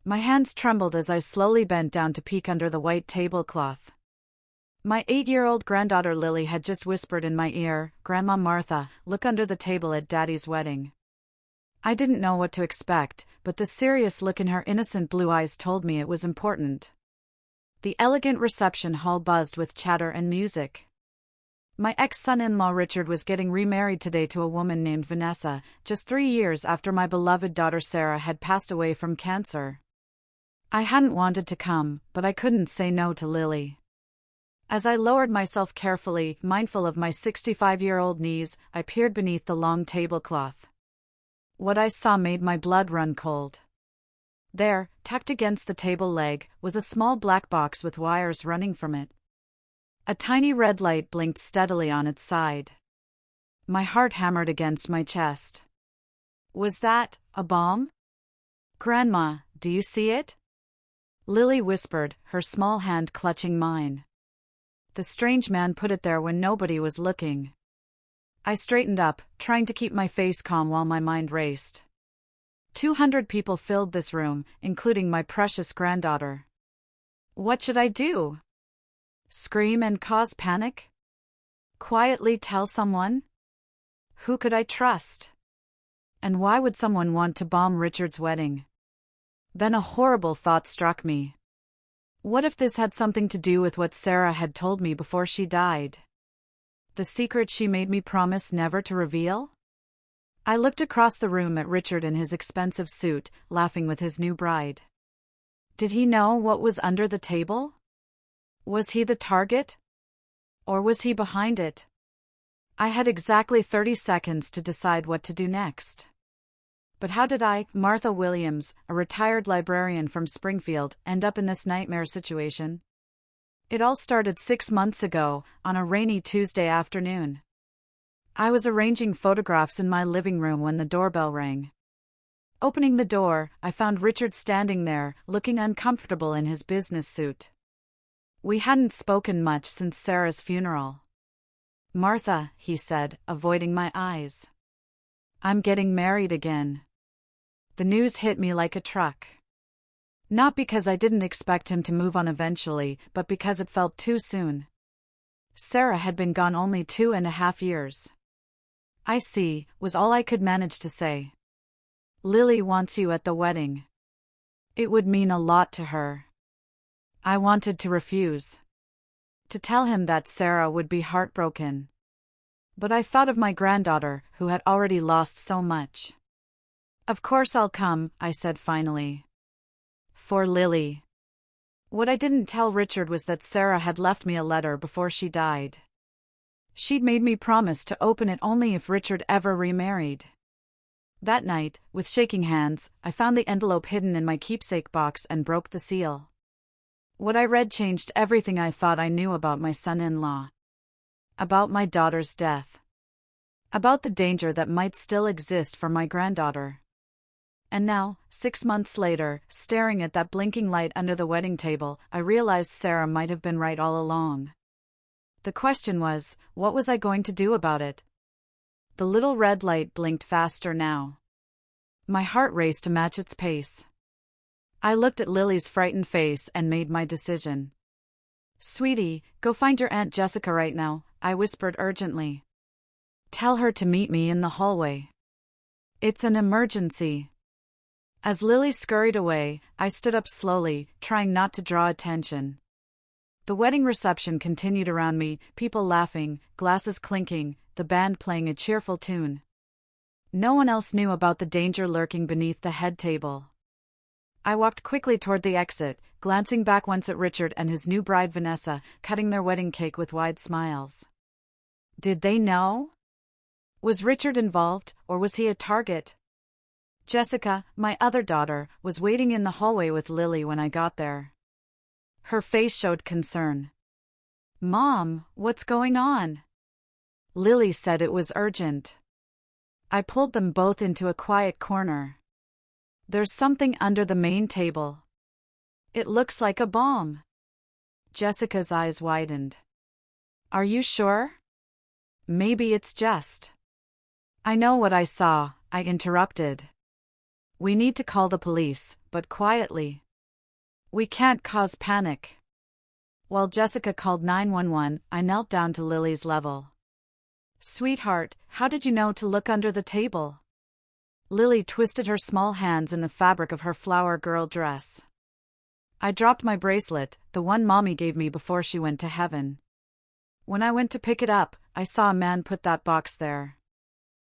My hands trembled as I slowly bent down to peek under the white tablecloth. My 8-year-old granddaughter Lily had just whispered in my ear, "Grandma Martha, look under the table at Daddy's wedding." I didn't know what to expect, but the serious look in her innocent blue eyes told me it was important. The elegant reception hall buzzed with chatter and music. My ex-son-in-law Richard was getting remarried today to a woman named Vanessa, just 3 years after my beloved daughter Sarah had passed away from cancer. I hadn't wanted to come, but I couldn't say no to Lily. As I lowered myself carefully, mindful of my 65-year-old knees, I peered beneath the long tablecloth. What I saw made my blood run cold. There, tucked against the table leg, was a small black box with wires running from it. A tiny red light blinked steadily on its side. My heart hammered against my chest. Was that a bomb? "Grandma, do you see it?" Lily whispered, her small hand clutching mine. The strange man put it there when nobody was looking. I straightened up, trying to keep my face calm while my mind raced. 200 people filled this room, including my precious granddaughter. What should I do? Scream and cause panic? Quietly tell someone? Who could I trust? And why would someone want to bomb Richard's wedding? Then a horrible thought struck me. What if this had something to do with what Sarah had told me before she died? The secret she made me promise never to reveal? I looked across the room at Richard in his expensive suit, laughing with his new bride. Did he know what was under the table? Was he the target? Or was he behind it? I had exactly 30 seconds to decide what to do next. But how did I, Martha Williams, a retired librarian from Springfield, end up in this nightmare situation? It all started 6 months ago, on a rainy Tuesday afternoon. I was arranging photographs in my living room when the doorbell rang. Opening the door, I found Richard standing there, looking uncomfortable in his business suit. We hadn't spoken much since Sarah's funeral. "Martha," he said, avoiding my eyes. "I'm getting married again." The news hit me like a truck. Not because I didn't expect him to move on eventually, but because it felt too soon. Sarah had been gone only 2.5 years. "I see," was all I could manage to say. "Lily wants you at the wedding." It would mean a lot to her. I wanted to refuse. To tell him that Sarah would be heartbroken. But I thought of my granddaughter, who had already lost so much. "Of course I'll come," I said finally. For Lily. What I didn't tell Richard was that Sarah had left me a letter before she died. She'd made me promise to open it only if Richard ever remarried. That night, with shaking hands, I found the envelope hidden in my keepsake box and broke the seal. What I read changed everything I thought I knew about my son-in-law. About my daughter's death. About the danger that might still exist for my granddaughter. And now, 6 months later, staring at that blinking light under the wedding table, I realized Sarah might have been right all along. The question was, what was I going to do about it? The little red light blinked faster now. My heart raced to match its pace. I looked at Lily's frightened face and made my decision. "Sweetie, go find your Aunt Jessica right now," I whispered urgently. "Tell her to meet me in the hallway. It's an emergency." As Lily scurried away, I stood up slowly, trying not to draw attention. The wedding reception continued around me, people laughing, glasses clinking, the band playing a cheerful tune. No one else knew about the danger lurking beneath the head table. I walked quickly toward the exit, glancing back once at Richard and his new bride Vanessa, cutting their wedding cake with wide smiles. Did they know? Was Richard involved, or was he a target? Jessica, my other daughter, was waiting in the hallway with Lily when I got there. Her face showed concern. "Mom, what's going on?" Lily said it was urgent. I pulled them both into a quiet corner. "There's something under the main table. It looks like a bomb." Jessica's eyes widened. "Are you sure?" "Maybe it's just." "I know what I saw," I interrupted. We need to call the police, but quietly. We can't cause panic. While Jessica called 911, I knelt down to Lily's level. Sweetheart, how did you know to look under the table? Lily twisted her small hands in the fabric of her flower girl dress. I dropped my bracelet, the one Mommy gave me before she went to heaven. When I went to pick it up, I saw a man put that box there.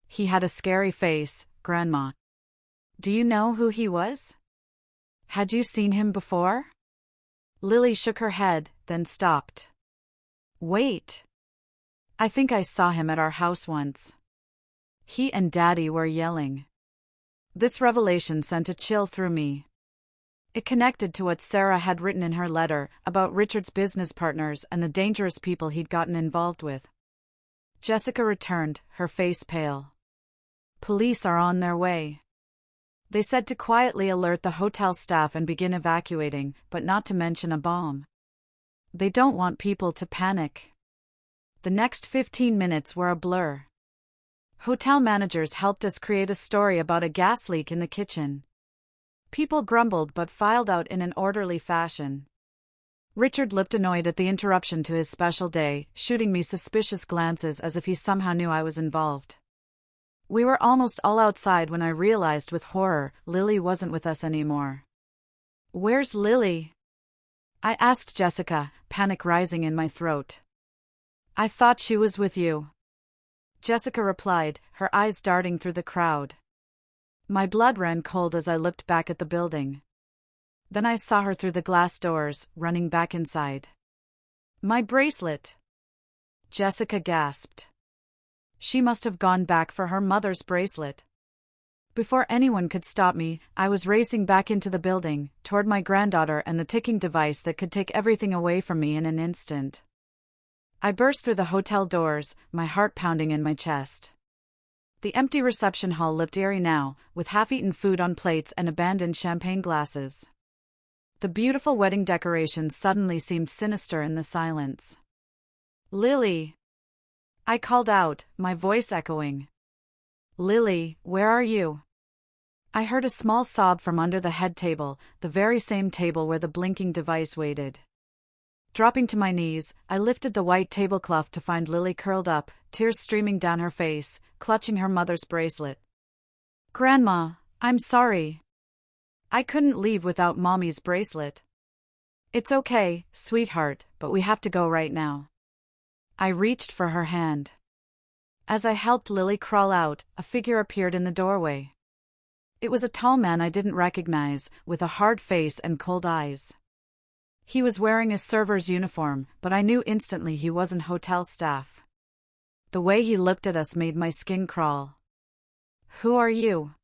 He had a scary face, Grandma. Do you know who he was? Had you seen him before? Lily shook her head, then stopped. Wait. I think I saw him at our house once. He and Daddy were yelling. This revelation sent a chill through me. It connected to what Sarah had written in her letter about Richard's business partners and the dangerous people he'd gotten involved with. Jessica returned, her face pale. Police are on their way. They said to quietly alert the hotel staff and begin evacuating, but not to mention a bomb. They don't want people to panic. The next 15 minutes were a blur. Hotel managers helped us create a story about a gas leak in the kitchen. People grumbled but filed out in an orderly fashion. Richard looked annoyed at the interruption to his special day, shooting me suspicious glances as if he somehow knew I was involved. We were almost all outside when I realized with horror, Lily wasn't with us anymore. Where's Lily? I asked Jessica, panic rising in my throat. I thought she was with you. Jessica replied, her eyes darting through the crowd. My blood ran cold as I looked back at the building. Then I saw her through the glass doors, running back inside. My bracelet! Jessica gasped. She must have gone back for her mother's bracelet. Before anyone could stop me, I was racing back into the building, toward my granddaughter and the ticking device that could take everything away from me in an instant. I burst through the hotel doors, my heart pounding in my chest. The empty reception hall looked eerie now, with half-eaten food on plates and abandoned champagne glasses. The beautiful wedding decorations suddenly seemed sinister in the silence. Lily! I called out, my voice echoing. Lily, where are you? I heard a small sob from under the head table, the very same table where the blinking device waited. Dropping to my knees, I lifted the white tablecloth to find Lily curled up, tears streaming down her face, clutching her mother's bracelet. Grandma, I'm sorry. I couldn't leave without Mommy's bracelet. It's okay, sweetheart, but we have to go right now. I reached for her hand. As I helped Lily crawl out, a figure appeared in the doorway. It was a tall man I didn't recognize, with a hard face and cold eyes. He was wearing a server's uniform, but I knew instantly he wasn't hotel staff. The way he looked at us made my skin crawl. Who are you?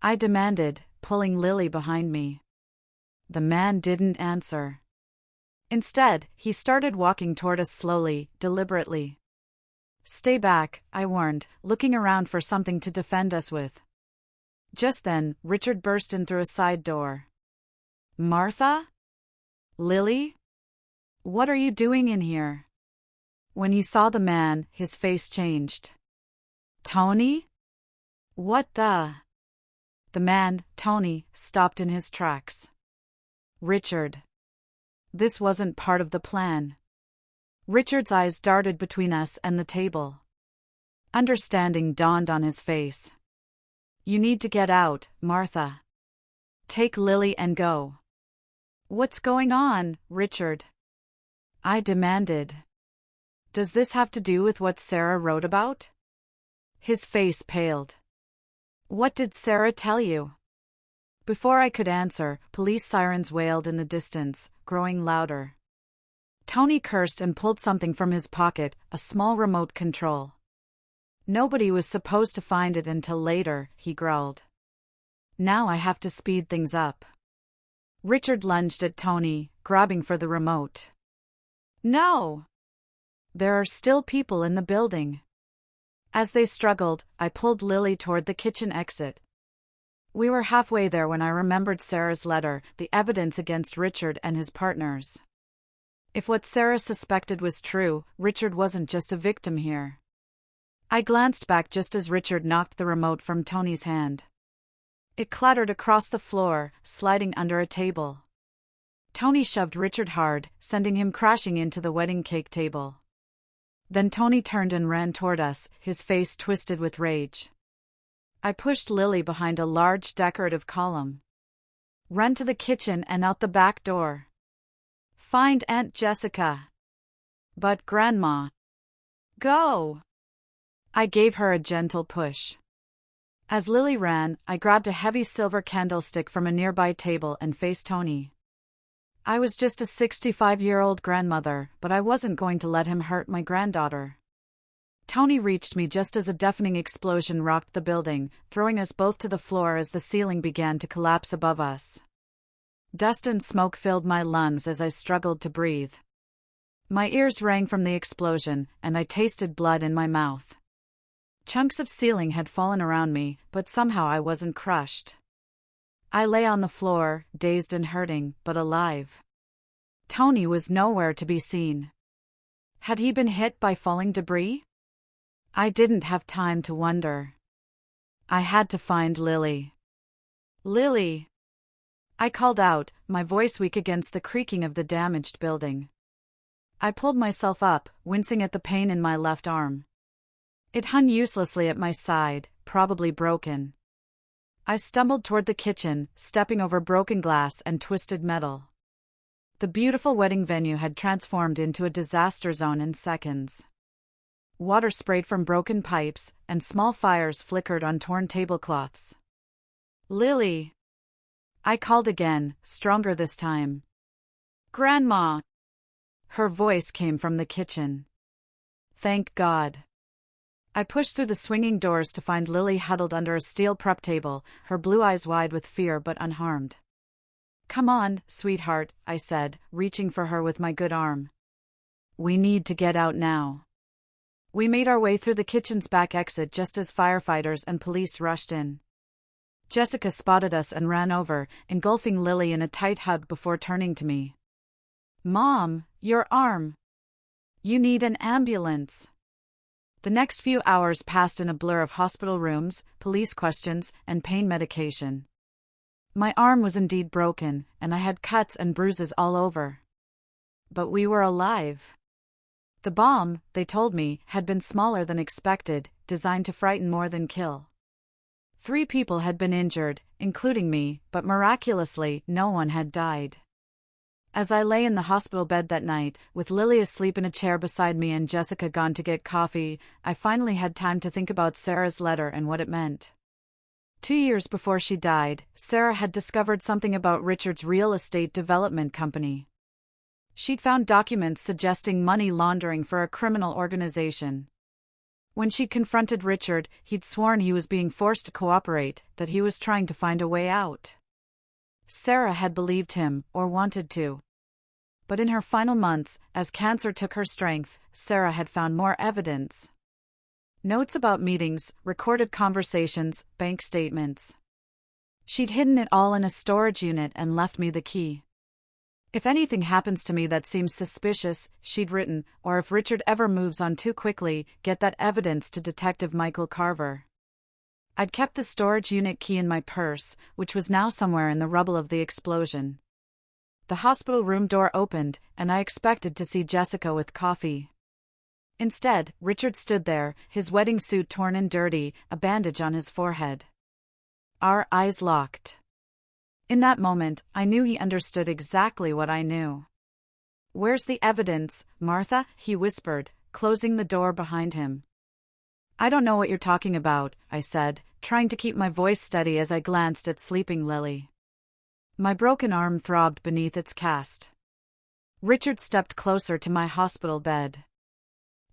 I demanded, pulling Lily behind me. The man didn't answer. Instead, he started walking toward us slowly, deliberately. Stay back, I warned, looking around for something to defend us with. Just then, Richard burst in through a side door. Martha? Lily? What are you doing in here? When he saw the man, his face changed. Tony? What the? The man, Tony, stopped in his tracks. Richard. This wasn't part of the plan. Richard's eyes darted between us and the table. Understanding dawned on his face. You need to get out, Martha. Take Lily and go. What's going on, Richard? I demanded. Does this have to do with what Sarah wrote about? His face paled. What did Sarah tell you? Before I could answer, police sirens wailed in the distance, growing louder. Tony cursed and pulled something from his pocket, a small remote control. Nobody was supposed to find it until later, he growled. Now I have to speed things up. Richard lunged at Tony, grabbing for the remote. No! There are still people in the building. As they struggled, I pulled Lily toward the kitchen exit. We were halfway there when I remembered Sarah's letter, the evidence against Richard and his partners. If what Sarah suspected was true, Richard wasn't just a victim here. I glanced back just as Richard knocked the remote from Tony's hand. It clattered across the floor, sliding under a table. Tony shoved Richard hard, sending him crashing into the wedding cake table. Then Tony turned and ran toward us, his face twisted with rage. I pushed Lily behind a large decorative column. Run to the kitchen and out the back door. Find Aunt Jessica. But Grandma. Go! I gave her a gentle push. As Lily ran, I grabbed a heavy silver candlestick from a nearby table and faced Tony. I was just a 65-year-old grandmother, but I wasn't going to let him hurt my granddaughter. Tony reached me just as a deafening explosion rocked the building, throwing us both to the floor as the ceiling began to collapse above us. Dust and smoke filled my lungs as I struggled to breathe. My ears rang from the explosion, and I tasted blood in my mouth. Chunks of ceiling had fallen around me, but somehow I wasn't crushed. I lay on the floor, dazed and hurting, but alive. Tony was nowhere to be seen. Had he been hit by falling debris? I didn't have time to wonder. I had to find Lily. Lily! I called out, my voice weak against the creaking of the damaged building. I pulled myself up, wincing at the pain in my left arm. It hung uselessly at my side, probably broken. I stumbled toward the kitchen, stepping over broken glass and twisted metal. The beautiful wedding venue had transformed into a disaster zone in seconds. Water sprayed from broken pipes, and small fires flickered on torn tablecloths. Lily! I called again, stronger this time. Grandma! Her voice came from the kitchen. Thank God. I pushed through the swinging doors to find Lily huddled under a steel prep table, her blue eyes wide with fear but unharmed. Come on, sweetheart, I said, reaching for her with my good arm. We need to get out now. We made our way through the kitchen's back exit just as firefighters and police rushed in. Jessica spotted us and ran over, engulfing Lily in a tight hug before turning to me. Mom, your arm. You need an ambulance. The next few hours passed in a blur of hospital rooms, police questions, and pain medication. My arm was indeed broken, and I had cuts and bruises all over. But we were alive. The bomb, they told me, had been smaller than expected, designed to frighten more than kill. 3 people had been injured, including me, but miraculously, no one had died. As I lay in the hospital bed that night, with Lily asleep in a chair beside me and Jessica gone to get coffee, I finally had time to think about Sarah's letter and what it meant. 2 years before she died, Sarah had discovered something about Richard's real estate development company. She'd found documents suggesting money laundering for a criminal organization. When she confronted Richard, he'd sworn he was being forced to cooperate, that he was trying to find a way out. Sarah had believed him, or wanted to. But in her final months, as cancer took her strength, Sarah had found more evidence. Notes about meetings, recorded conversations, bank statements. She'd hidden it all in a storage unit and left me the key. If anything happens to me that seems suspicious, she'd written, or if Richard ever moves on too quickly, get that evidence to Detective Michael Carver. I'd kept the storage unit key in my purse, which was now somewhere in the rubble of the explosion. The hospital room door opened, and I expected to see Jessica with coffee. Instead, Richard stood there, his wedding suit torn and dirty, a bandage on his forehead. Our eyes locked. In that moment, I knew he understood exactly what I knew. Where's the evidence, Martha? He whispered, closing the door behind him. I don't know what you're talking about, I said, trying to keep my voice steady as I glanced at sleeping Lily. My broken arm throbbed beneath its cast. Richard stepped closer to my hospital bed.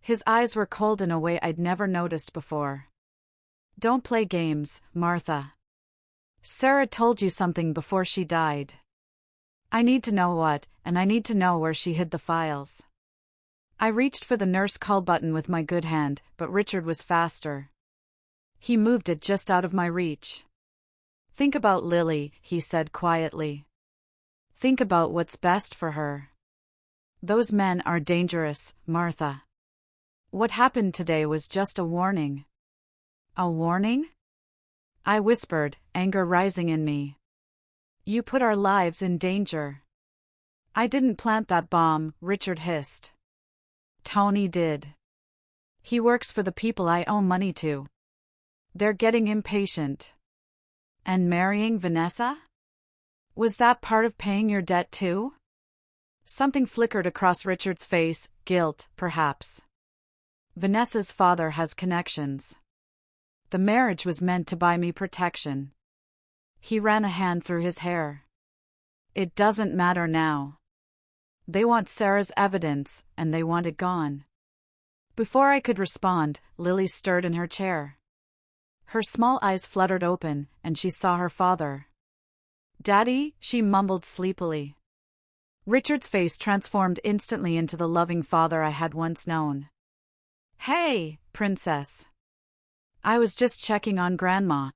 His eyes were cold in a way I'd never noticed before. Don't play games, Martha. Sarah told you something before she died. I need to know what, and I need to know where she hid the files. I reached for the nurse call button with my good hand, but Richard was faster. He moved it just out of my reach. Think about Lily, he said quietly. Think about what's best for her. Those men are dangerous, Martha. What happened today was just a warning. A warning? I whispered, anger rising in me. You put our lives in danger. I didn't plant that bomb, Richard hissed. Tony did. He works for the people I owe money to. They're getting impatient. And marrying Vanessa? Was that part of paying your debt too? Something flickered across Richard's face, guilt, perhaps. Vanessa's father has connections. The marriage was meant to buy me protection. He ran a hand through his hair. It doesn't matter now. They want Sarah's evidence, and they want it gone. Before I could respond, Lily stirred in her chair. Her small eyes fluttered open, and she saw her father. Daddy, she mumbled sleepily. Richard's face transformed instantly into the loving father I had once known. Hey, princess. I was just checking on Grandma.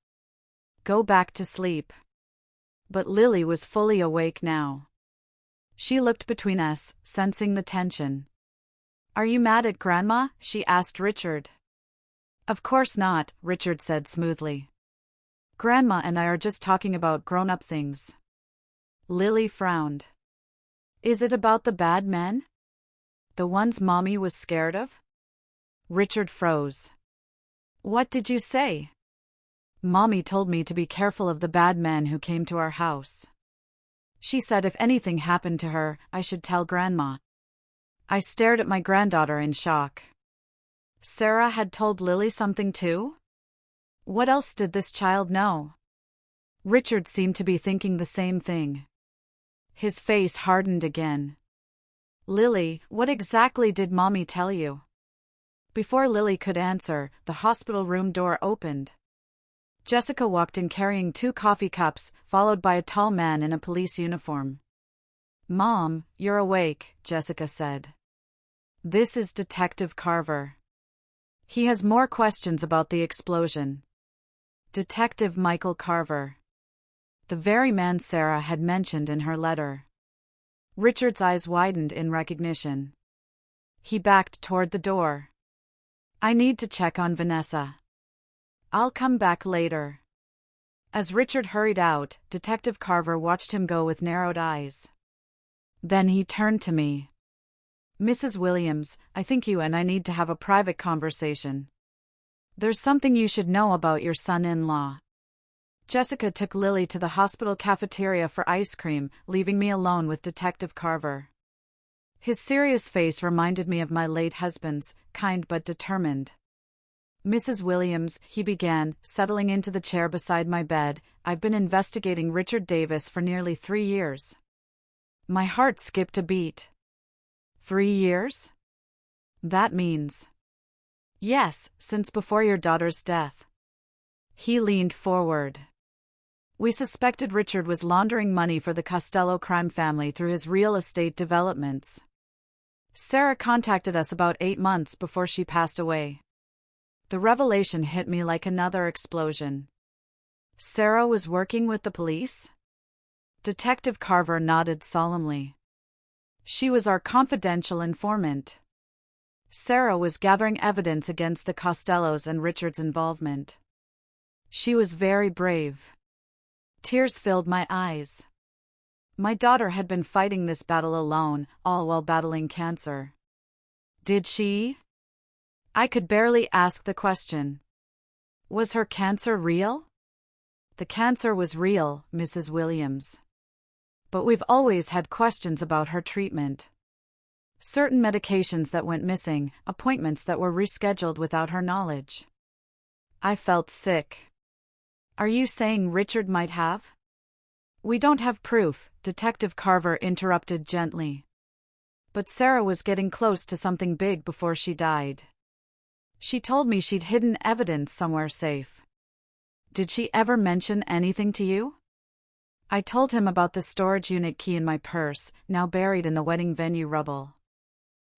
Go back to sleep. But Lily was fully awake now. She looked between us, sensing the tension. Are you mad at Grandma? She asked Richard. Of course not, Richard said smoothly. Grandma and I are just talking about grown-up things. Lily frowned. Is it about the bad men? The ones Mommy was scared of? Richard froze. What did you say? Mommy told me to be careful of the bad men who came to our house. She said if anything happened to her, I should tell Grandma. I stared at my granddaughter in shock. Sarah had told Lily something too? What else did this child know? Richard seemed to be thinking the same thing. His face hardened again. Lily, what exactly did Mommy tell you? Before Lily could answer, the hospital room door opened. Jessica walked in carrying 2 coffee cups, followed by a tall man in a police uniform. Mom, you're awake, Jessica said. This is Detective Carver. He has more questions about the explosion. Detective Michael Carver. The very man Sarah had mentioned in her letter. Richard's eyes widened in recognition. He backed toward the door. I need to check on Vanessa. I'll come back later. As Richard hurried out, Detective Carver watched him go with narrowed eyes. Then he turned to me. Mrs. Williams, I think you and I need to have a private conversation. There's something you should know about your son-in-law. Jessica took Lily to the hospital cafeteria for ice cream, leaving me alone with Detective Carver. His serious face reminded me of my late husband's, kind but determined. Mrs. Williams, he began, settling into the chair beside my bed, I've been investigating Richard Davis for nearly 3 years. My heart skipped a beat. 3 years? That means. Yes, since before your daughter's death. He leaned forward. We suspected Richard was laundering money for the Costello crime family through his real estate developments. Sarah contacted us about 8 months before she passed away. The revelation hit me like another explosion. Sarah was working with the police? Detective Carver nodded solemnly. She was our confidential informant. Sarah was gathering evidence against the Costellos and Richard's involvement. She was very brave. Tears filled my eyes. My daughter had been fighting this battle alone, all while battling cancer. Did she? I could barely ask the question. Was her cancer real? The cancer was real, Mrs. Williams. But we've always had questions about her treatment. Certain medications that went missing, appointments that were rescheduled without her knowledge. I felt sick. Are you saying Richard might have? We don't have proof, Detective Carver interrupted gently. But Sarah was getting close to something big before she died. She told me she'd hidden evidence somewhere safe. Did she ever mention anything to you? I told him about the storage unit key in my purse, now buried in the wedding venue rubble.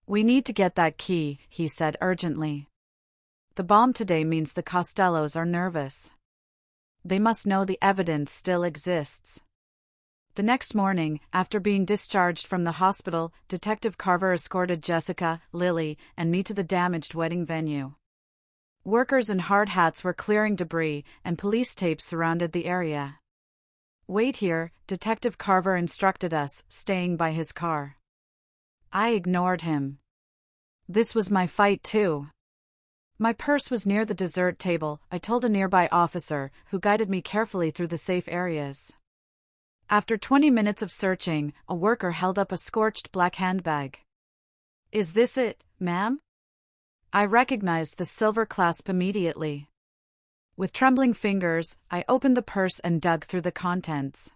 We need to get that key, he said urgently. The bomb today means the Costellos are nervous. They must know the evidence still exists. The next morning, after being discharged from the hospital, Detective Carver escorted Jessica, Lily, and me to the damaged wedding venue. Workers in hard hats were clearing debris, and police tape surrounded the area. "Wait here," Detective Carver instructed us, staying by his car. I ignored him. This was my fight too. My purse was near the dessert table, I told a nearby officer, who guided me carefully through the safe areas. After 20 minutes of searching, a worker held up a scorched black handbag. "Is this it, ma'am?" I recognized the silver clasp immediately. With trembling fingers, I opened the purse and dug through the contents.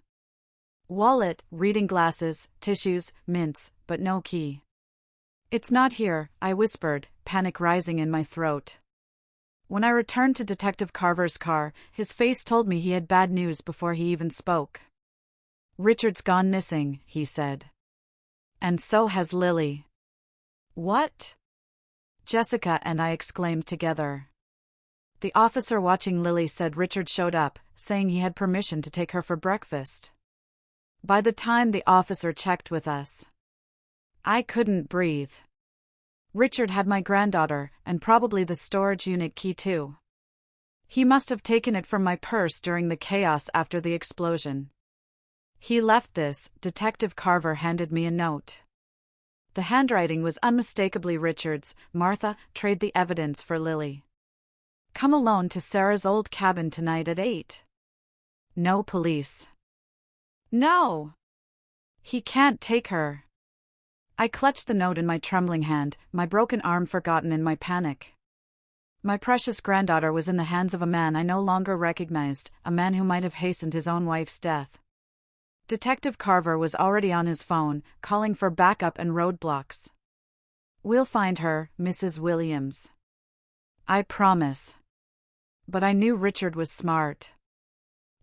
Wallet, reading glasses, tissues, mints, but no key. "It's not here," I whispered, panic rising in my throat. When I returned to Detective Carver's car, his face told me he had bad news before he even spoke. "Richard's gone missing," he said. "And so has Lily." "What?" Jessica and I exclaimed together. The officer watching Lily said Richard showed up, saying he had permission to take her for breakfast. By the time the officer checked with us, I couldn't breathe. Richard had my granddaughter, and probably the storage unit key too. He must have taken it from my purse during the chaos after the explosion. He left this. Detective Carver handed me a note. The handwriting was unmistakably Richard's. "Martha, trade the evidence for Lily. Come alone to Sarah's old cabin tonight at 8. No police." "No! He can't take her." I clutched the note in my trembling hand, my broken arm forgotten in my panic. My precious granddaughter was in the hands of a man I no longer recognized, a man who might have hastened his own wife's death. Detective Carver was already on his phone, calling for backup and roadblocks. "We'll find her, Mrs. Williams. I promise." But I knew Richard was smart.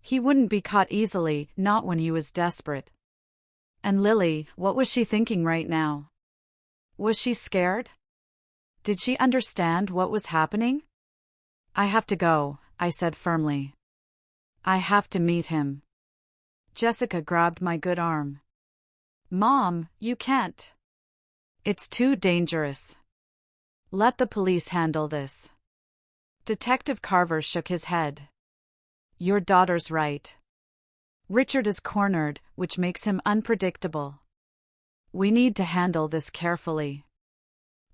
He wouldn't be caught easily, not when he was desperate. And Lily, what was she thinking right now? Was she scared? Did she understand what was happening? "I have to go," I said firmly. "I have to meet him." Jessica grabbed my good arm. "Mom, you can't. It's too dangerous. Let the police handle this." Detective Carver shook his head. "Your daughter's right. Richard is cornered, which makes him unpredictable. We need to handle this carefully."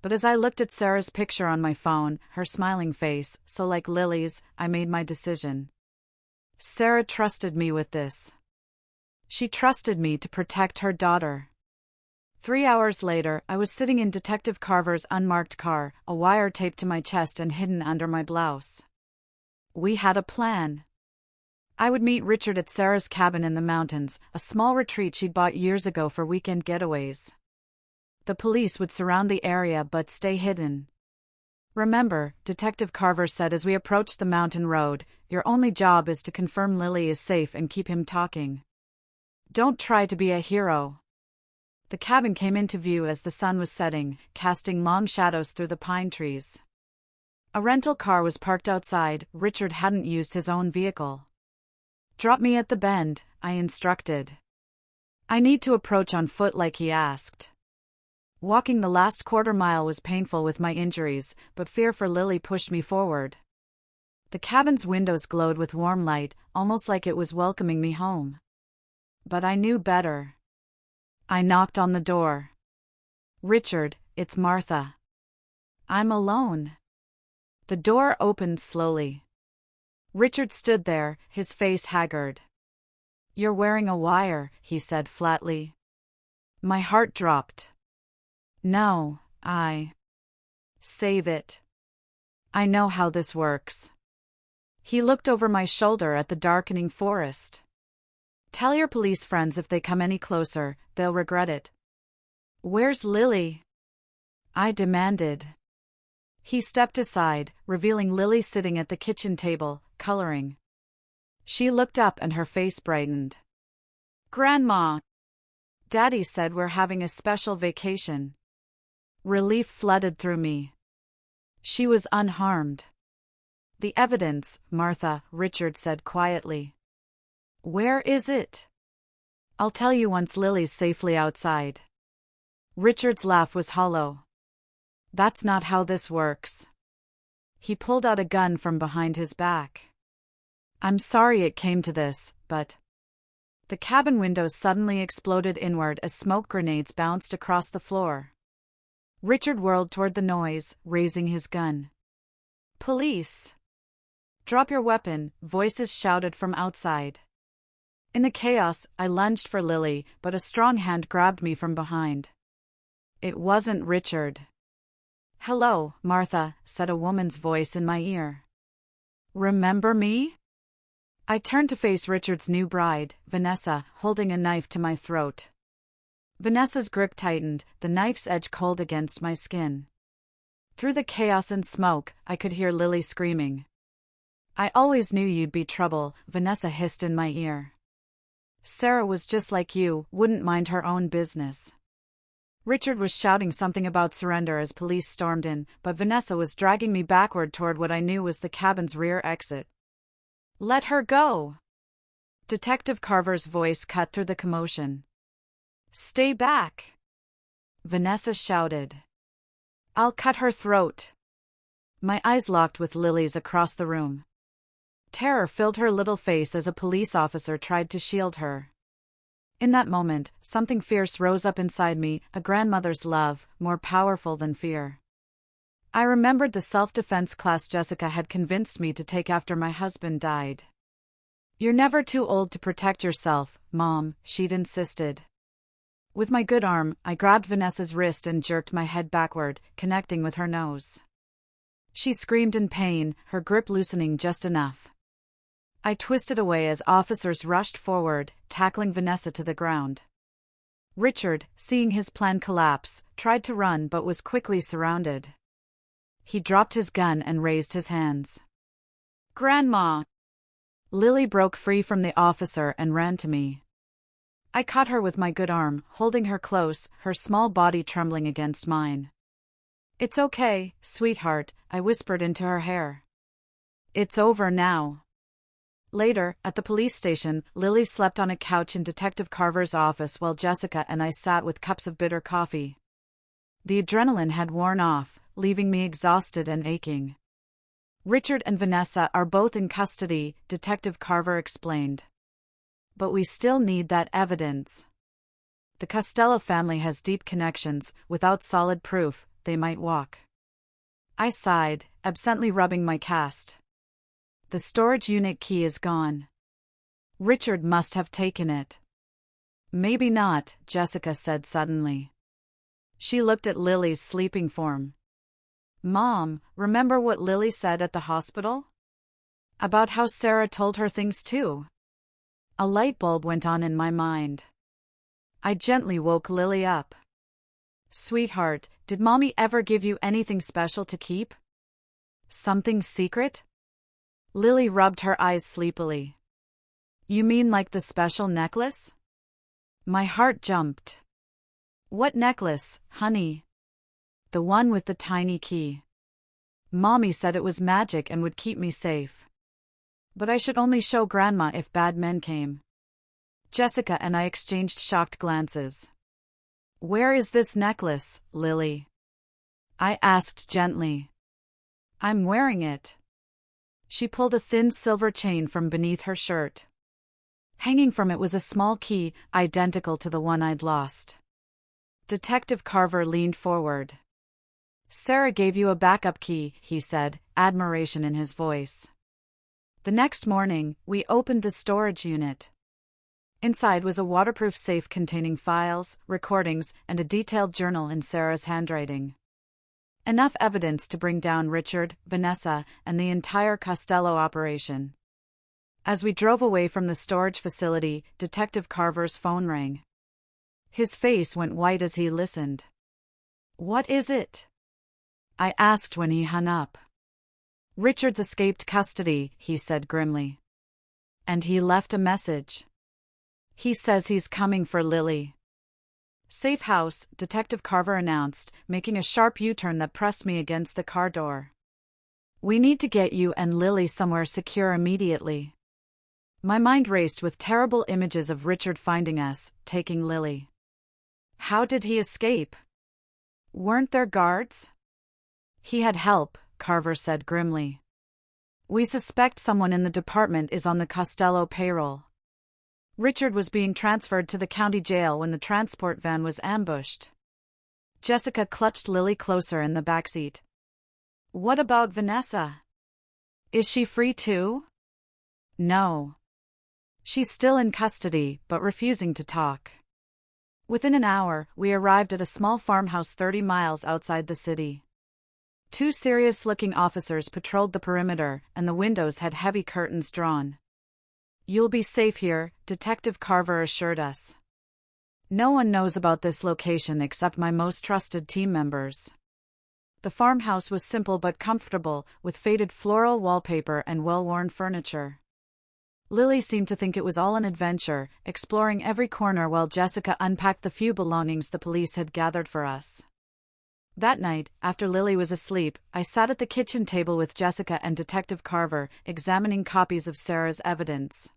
But as I looked at Sarah's picture on my phone, her smiling face, so like Lily's, I made my decision. Sarah trusted me with this. She trusted me to protect her daughter. 3 hours later, I was sitting in Detective Carver's unmarked car, a wire taped to my chest and hidden under my blouse. We had a plan. I would meet Richard at Sarah's cabin in the mountains, a small retreat she'd bought years ago for weekend getaways. The police would surround the area but stay hidden. "Remember," Detective Carver said as we approached the mountain road, "your only job is to confirm Lily is safe and keep him talking. Don't try to be a hero." The cabin came into view as the sun was setting, casting long shadows through the pine trees. A rental car was parked outside. Richard hadn't used his own vehicle. "Drop me at the bend," I instructed. "I need to approach on foot like he asked." Walking the last quarter mile was painful with my injuries, but fear for Lily pushed me forward. The cabin's windows glowed with warm light, almost like it was welcoming me home. But I knew better. I knocked on the door. "Richard, it's Martha." "I'm alone." The door opened slowly. Richard stood there, his face haggard. "You're wearing a wire," he said flatly. My heart dropped. "No, Save it. I know how this works." He looked over my shoulder at the darkening forest. "Tell your police friends if they come any closer, they'll regret it." "Where's Lily?" I demanded. He stepped aside, revealing Lily sitting at the kitchen table, coloring. She looked up and her face brightened. "Grandma!" "Daddy said we're having a special vacation." Relief flooded through me. She was unharmed. "The evidence, Martha," Richard said quietly. "Where is it?" "I'll tell you once Lily's safely outside." Richard's laugh was hollow. "That's not how this works." He pulled out a gun from behind his back. I'm sorry it came to this, but... The cabin windows suddenly exploded inward as smoke grenades bounced across the floor. Richard whirled toward the noise, raising his gun. Police! Drop your weapon, voices shouted from outside. In the chaos, I lunged for Lily, but a strong hand grabbed me from behind. It wasn't Richard. Hello, Martha, said a woman's voice in my ear. Remember me? I turned to face Richard's new bride, Vanessa, holding a knife to my throat. Vanessa's grip tightened, the knife's edge cold against my skin. Through the chaos and smoke, I could hear Lily screaming. I always knew you'd be trouble, Vanessa hissed in my ear. Sarah was just like you, wouldn't mind her own business. Richard was shouting something about surrender as police stormed in, but Vanessa was dragging me backward toward what I knew was the cabin's rear exit. Let her go! Detective Carver's voice cut through the commotion. Stay back! Vanessa shouted. I'll cut her throat. My eyes locked with Lily's across the room. Terror filled her little face as a police officer tried to shield her. In that moment, something fierce rose up inside me, a grandmother's love, more powerful than fear. I remembered the self-defense class Jessica had convinced me to take after my husband died. You're never too old to protect yourself, Mom, she'd insisted. With my good arm, I grabbed Vanessa's wrist and jerked my head backward, connecting with her nose. She screamed in pain, her grip loosening just enough. I twisted away as officers rushed forward, tackling Vanessa to the ground. Richard, seeing his plan collapse, tried to run but was quickly surrounded. He dropped his gun and raised his hands. Grandma! Lily broke free from the officer and ran to me. I caught her with my good arm, holding her close, her small body trembling against mine. It's okay, sweetheart, I whispered into her hair. It's over now. Later, at the police station, Lily slept on a couch in Detective Carver's office while Jessica and I sat with cups of bitter coffee. The adrenaline had worn off, leaving me exhausted and aching. Richard and Vanessa are both in custody, Detective Carver explained. But we still need that evidence. The Costello family has deep connections, without solid proof, they might walk. I sighed, absently rubbing my cast. The storage unit key is gone. Richard must have taken it. Maybe not, Jessica said suddenly. She looked at Lily's sleeping form. Mom, remember what Lily said at the hospital? About how Sarah told her things too. A light bulb went on in my mind. I gently woke Lily up. Sweetheart, did Mommy ever give you anything special to keep? Something secret? Lily rubbed her eyes sleepily. You mean like the special necklace? My heart jumped. What necklace, honey? The one with the tiny key. Mommy said it was magic and would keep me safe. But I should only show Grandma if bad men came. Jessica and I exchanged shocked glances. Where is this necklace, Lily? I asked gently. I'm wearing it. She pulled a thin silver chain from beneath her shirt. Hanging from it was a small key, identical to the one I'd lost. Detective Carver leaned forward. Sarah gave you a backup key, he said, admiration in his voice. The next morning, we opened the storage unit. Inside was a waterproof safe containing files, recordings, and a detailed journal in Sarah's handwriting. Enough evidence to bring down Richard, Vanessa, and the entire Costello operation. As we drove away from the storage facility, Detective Carver's phone rang. His face went white as he listened. What is it? I asked when he hung up. Richard's escaped custody, he said grimly. And he left a message. He says he's coming for Lily. Safe house, Detective Carver announced, making a sharp U-turn that pressed me against the car door. We need to get you and Lily somewhere secure immediately. My mind raced with terrible images of Richard finding us, taking Lily. How did he escape? Weren't there guards? He had help, Carver said grimly. We suspect someone in the department is on the Costello payroll. Richard was being transferred to the county jail when the transport van was ambushed. Jessica clutched Lily closer in the backseat. What about Vanessa? Is she free too? No. She's still in custody, but refusing to talk. Within an hour, we arrived at a small farmhouse 30 miles outside the city. 2 serious-looking officers patrolled the perimeter, and the windows had heavy curtains drawn. You'll be safe here, Detective Carver assured us. No one knows about this location except my most trusted team members. The farmhouse was simple but comfortable, with faded floral wallpaper and well-worn furniture. Lily seemed to think it was all an adventure, exploring every corner while Jessica unpacked the few belongings the police had gathered for us. That night, after Lily was asleep, I sat at the kitchen table with Jessica and Detective Carver, examining copies of Sarah's evidence.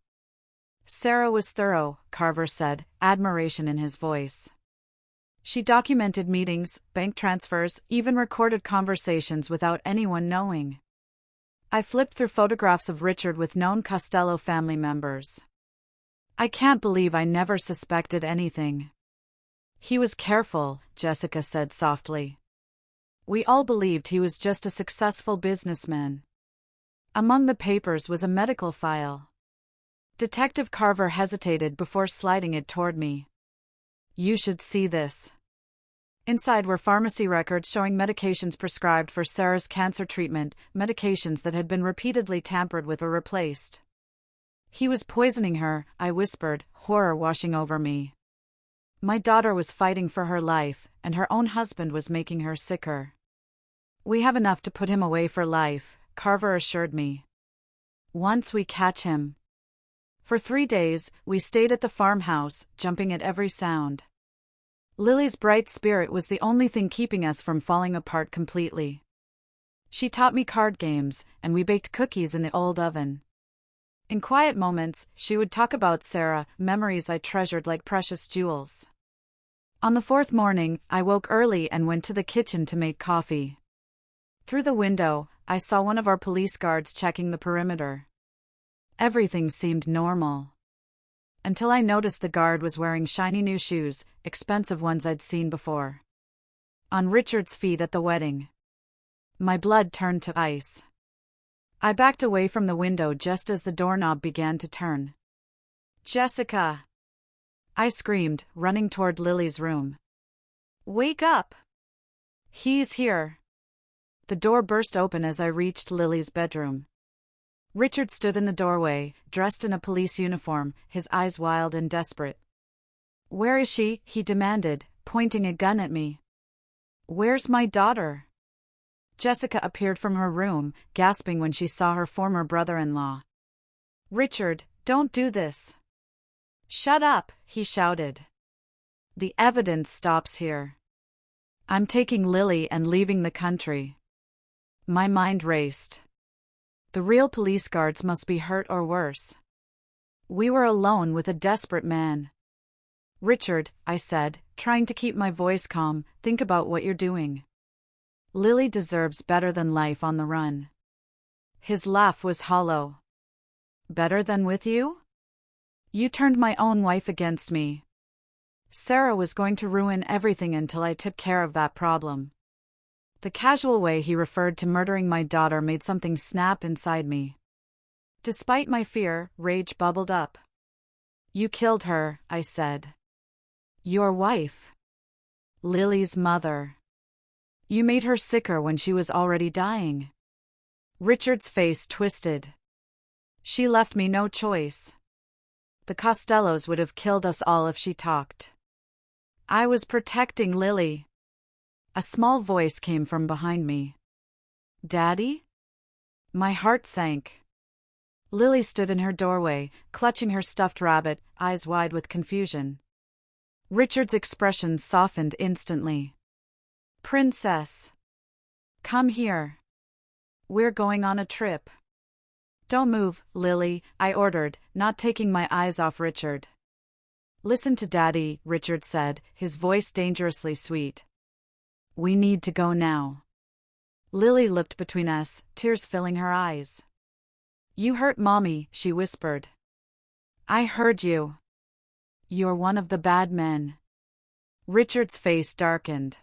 Sarah was thorough, Carver said, admiration in his voice. She documented meetings, bank transfers, even recorded conversations without anyone knowing. I flipped through photographs of Richard with known Costello family members. I can't believe I never suspected anything. He was careful, Jessica said softly. We all believed he was just a successful businessman. Among the papers was a medical file. Detective Carver hesitated before sliding it toward me. You should see this. Inside were pharmacy records showing medications prescribed for Sarah's cancer treatment, medications that had been repeatedly tampered with or replaced. He was poisoning her, I whispered, horror washing over me. My daughter was fighting for her life, and her own husband was making her sicker. We have enough to put him away for life, Carver assured me. Once we catch him. For 3 days, we stayed at the farmhouse, jumping at every sound. Lily's bright spirit was the only thing keeping us from falling apart completely. She taught me card games, and we baked cookies in the old oven. In quiet moments, she would talk about Sarah, memories I treasured like precious jewels. On the 4th morning, I woke early and went to the kitchen to make coffee. Through the window, I saw one of our police guards checking the perimeter. Everything seemed normal. Until I noticed the guard was wearing shiny new shoes, expensive ones I'd seen before. On Richard's feet at the wedding. My blood turned to ice. I backed away from the window just as the doorknob began to turn. Jessica! I screamed, running toward Lily's room. Wake up! He's here. The door burst open as I reached Lily's bedroom. Richard stood in the doorway, dressed in a police uniform, his eyes wild and desperate. Where is she? He demanded, pointing a gun at me. Where's my daughter? Jessica appeared from her room, gasping when she saw her former brother-in-law. Richard, don't do this. Shut up, he shouted. The evidence stops here. I'm taking Lily and leaving the country. My mind raced. The real police guards must be hurt or worse. We were alone with a desperate man. Richard, I said, trying to keep my voice calm, think about what you're doing. Lily deserves better than life on the run. His laugh was hollow. Better than with you? You turned my own wife against me. Sarah was going to ruin everything until I took care of that problem. The casual way he referred to murdering my daughter made something snap inside me. Despite my fear, rage bubbled up. You killed her, I said. Your wife. Lily's mother. You made her sicker when she was already dying. Richard's face twisted. She left me no choice. The Costellos would have killed us all if she talked. I was protecting Lily. A small voice came from behind me. Daddy? My heart sank. Lily stood in her doorway, clutching her stuffed rabbit, eyes wide with confusion. Richard's expression softened instantly. Princess. Come here. We're going on a trip. Don't move, Lily, I ordered, not taking my eyes off Richard. Listen to Daddy, Richard said, his voice dangerously sweet. We need to go now. Lily looked between us, tears filling her eyes. You hurt Mommy, she whispered. I heard you. You're one of the bad men. Richard's face darkened.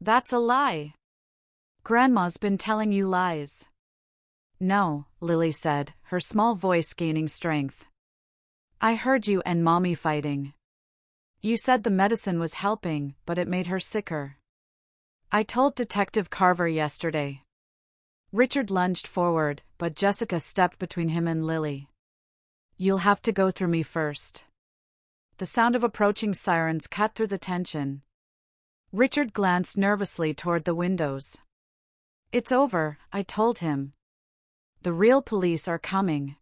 That's a lie. Grandma's been telling you lies. No, Lily said, her small voice gaining strength. I heard you and Mommy fighting. You said the medicine was helping, but it made her sicker. I told Detective Carver yesterday. Richard lunged forward, but Jessica stepped between him and Lily. You'll have to go through me first. The sound of approaching sirens cut through the tension. Richard glanced nervously toward the windows. It's over, I told him. The real police are coming.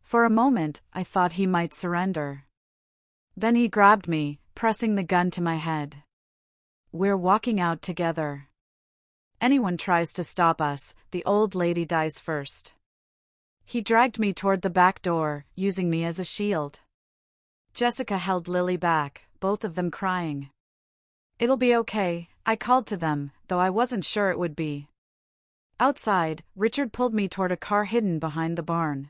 For a moment, I thought he might surrender. Then he grabbed me, pressing the gun to my head. We're walking out together. Anyone tries to stop us, the old lady dies first. He dragged me toward the back door, using me as a shield. Jessica held Lily back, both of them crying. It'll be okay, I called to them, though I wasn't sure it would be. Outside, Richard pulled me toward a car hidden behind the barn.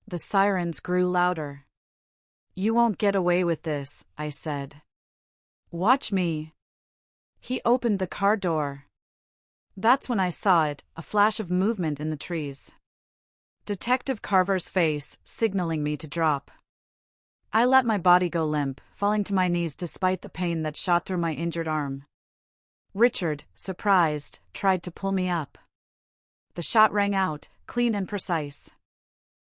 The sirens grew louder. You won't get away with this, I said. Watch me. He opened the car door. That's when I saw it, a flash of movement in the trees. Detective Carver's face, signaling me to drop. I let my body go limp, falling to my knees despite the pain that shot through my injured arm. Richard, surprised, tried to pull me up. The shot rang out, clean and precise.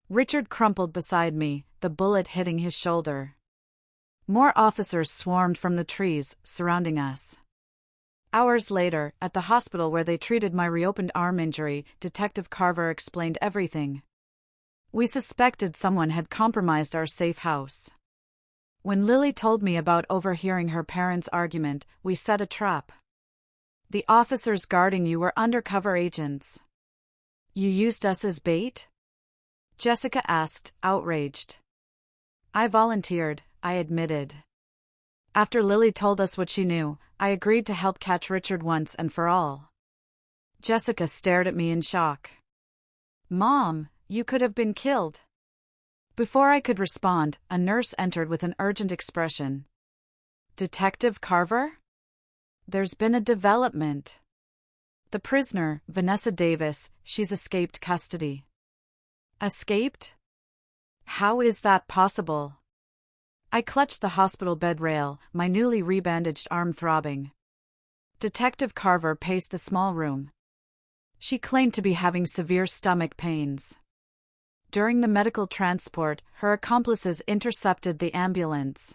Richard crumpled beside me, the bullet hitting his shoulder. More officers swarmed from the trees, surrounding us. Hours later, at the hospital where they treated my reopened arm injury, Detective Carver explained everything. We suspected someone had compromised our safe house. When Lily told me about overhearing her parents' argument, we set a trap. The officers guarding you were undercover agents. You used us as bait? Jessica asked, outraged. I volunteered, I admitted. After Lily told us what she knew, I agreed to help catch Richard once and for all. Jessica stared at me in shock. Mom, you could have been killed. Before I could respond, a nurse entered with an urgent expression. Detective Carver? There's been a development. The prisoner, Vanessa Davis, she's escaped custody. Escaped? How is that possible? I clutched the hospital bed rail, my newly rebandaged arm throbbing. Detective Carver paced the small room. She claimed to be having severe stomach pains. During the medical transport, her accomplices intercepted the ambulance.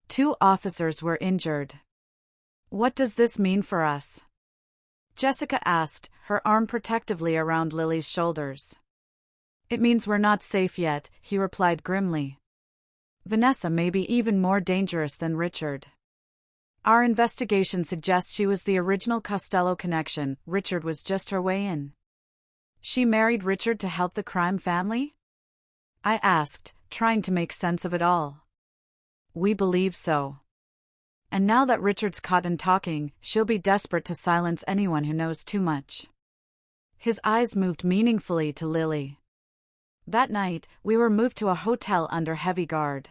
2 officers were injured. What does this mean for us? Jessica asked, her arm protectively around Lily's shoulders. It means we're not safe yet, he replied grimly. Vanessa may be even more dangerous than Richard. Our investigation suggests she was the original Costello connection. Richard was just her way in. She married Richard to help the crime family? I asked, trying to make sense of it all. We believe so. And now that Richard's caught and talking, she'll be desperate to silence anyone who knows too much. His eyes moved meaningfully to Lily. That night, we were moved to a hotel under heavy guard.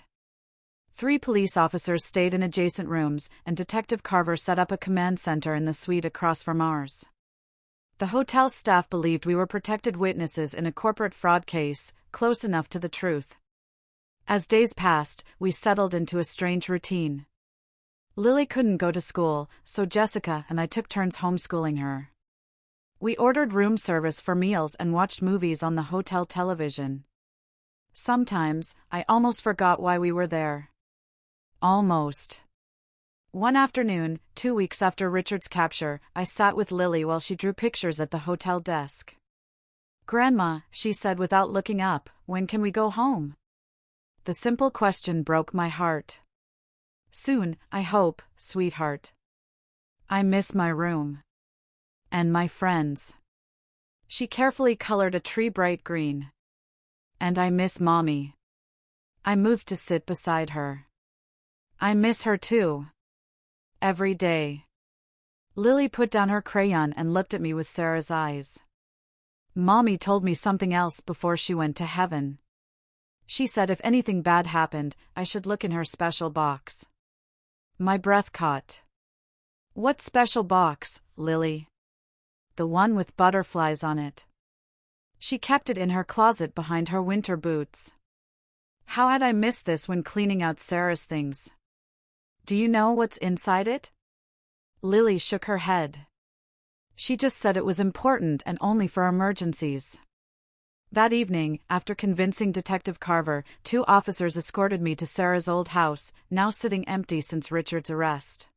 3 police officers stayed in adjacent rooms, and Detective Carver set up a command center in the suite across from ours. The hotel staff believed we were protected witnesses in a corporate fraud case, close enough to the truth. As days passed, we settled into a strange routine. Lily couldn't go to school, so Jessica and I took turns homeschooling her. We ordered room service for meals and watched movies on the hotel television. Sometimes, I almost forgot why we were there. Almost. One afternoon, 2 weeks after Richard's capture, I sat with Lily while she drew pictures at the hotel desk. Grandma, she said without looking up, when can we go home? The simple question broke my heart. Soon, I hope, sweetheart. I miss my room. And my friends. She carefully colored a tree bright green. And I miss Mommy. I moved to sit beside her. I miss her too. Every day. Lily put down her crayon and looked at me with Sarah's eyes. Mommy told me something else before she went to heaven. She said if anything bad happened, I should look in her special box. My breath caught. What special box, Lily? The one with butterflies on it. She kept it in her closet behind her winter boots. How had I missed this when cleaning out Sarah's things? Do you know what's inside it? Lily shook her head. She just said it was important and only for emergencies. That evening, after convincing Detective Carver, 2 officers escorted me to Sarah's old house, now sitting empty since Richard's arrest.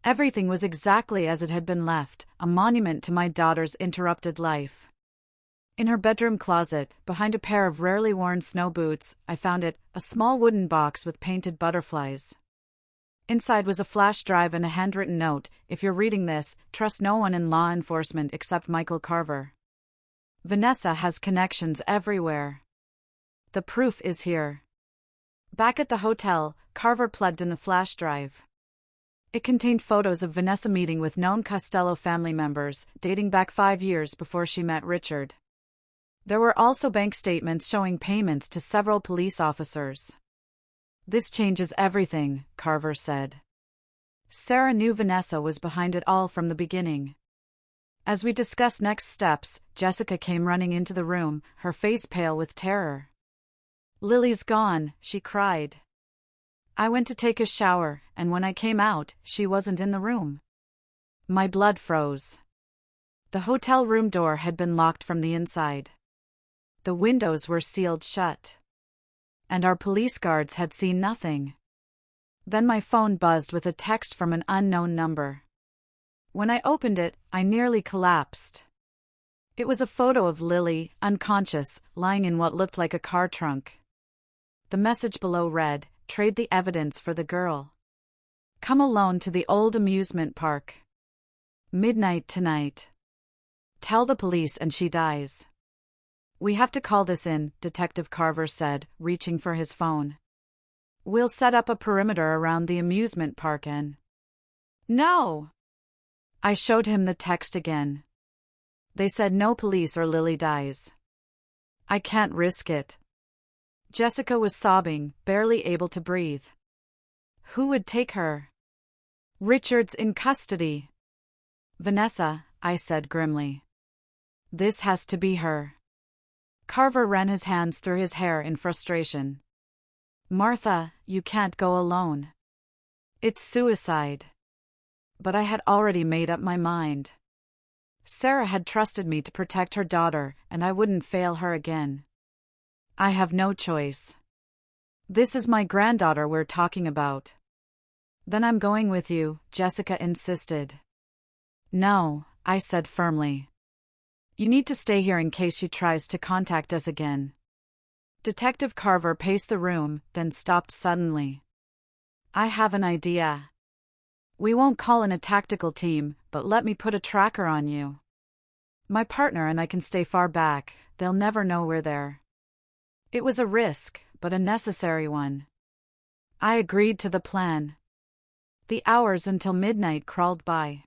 Everything was exactly as it had been left, a monument to my daughter's interrupted life. In her bedroom closet, behind a pair of rarely worn snow boots, I found it, a small wooden box with painted butterflies. Inside was a flash drive and a handwritten note: if you're reading this, trust no one in law enforcement except Michael Carver. Vanessa has connections everywhere. The proof is here. Back at the hotel, Carver plugged in the flash drive. It contained photos of Vanessa meeting with known Costello family members, dating back 5 years before she met Richard. There were also bank statements showing payments to several police officers. This changes everything, Carver said. Sarah knew Vanessa was behind it all from the beginning. As we discussed next steps, Jessica came running into the room, her face pale with terror. Lily's gone, she cried. I went to take a shower, and when I came out, she wasn't in the room. My blood froze. The hotel room door had been locked from the inside. The windows were sealed shut. And our police guards had seen nothing. Then my phone buzzed with a text from an unknown number. When I opened it, I nearly collapsed. It was a photo of Lily, unconscious, lying in what looked like a car trunk. The message below read, "Trade the evidence for the girl. Come alone to the old amusement park. Midnight tonight. Tell the police and she dies." We have to call this in, Detective Carver said, reaching for his phone. We'll set up a perimeter around the amusement park and... No! I showed him the text again. They said no police or Lily dies. I can't risk it. Jessica was sobbing, barely able to breathe. Who would take her? Richard's in custody. Vanessa, I said grimly. This has to be her. Carver ran his hands through his hair in frustration. Martha, you can't go alone. It's suicide. But I had already made up my mind. Sarah had trusted me to protect her daughter, and I wouldn't fail her again. I have no choice. This is my granddaughter we're talking about. Then I'm going with you, Jessica insisted. No, I said firmly. You need to stay here in case she tries to contact us again. Detective Carver paced the room, then stopped suddenly. I have an idea. We won't call in a tactical team, but let me put a tracker on you. My partner and I can stay far back, they'll never know we're there. It was a risk, but a necessary one. I agreed to the plan. The hours until midnight crawled by.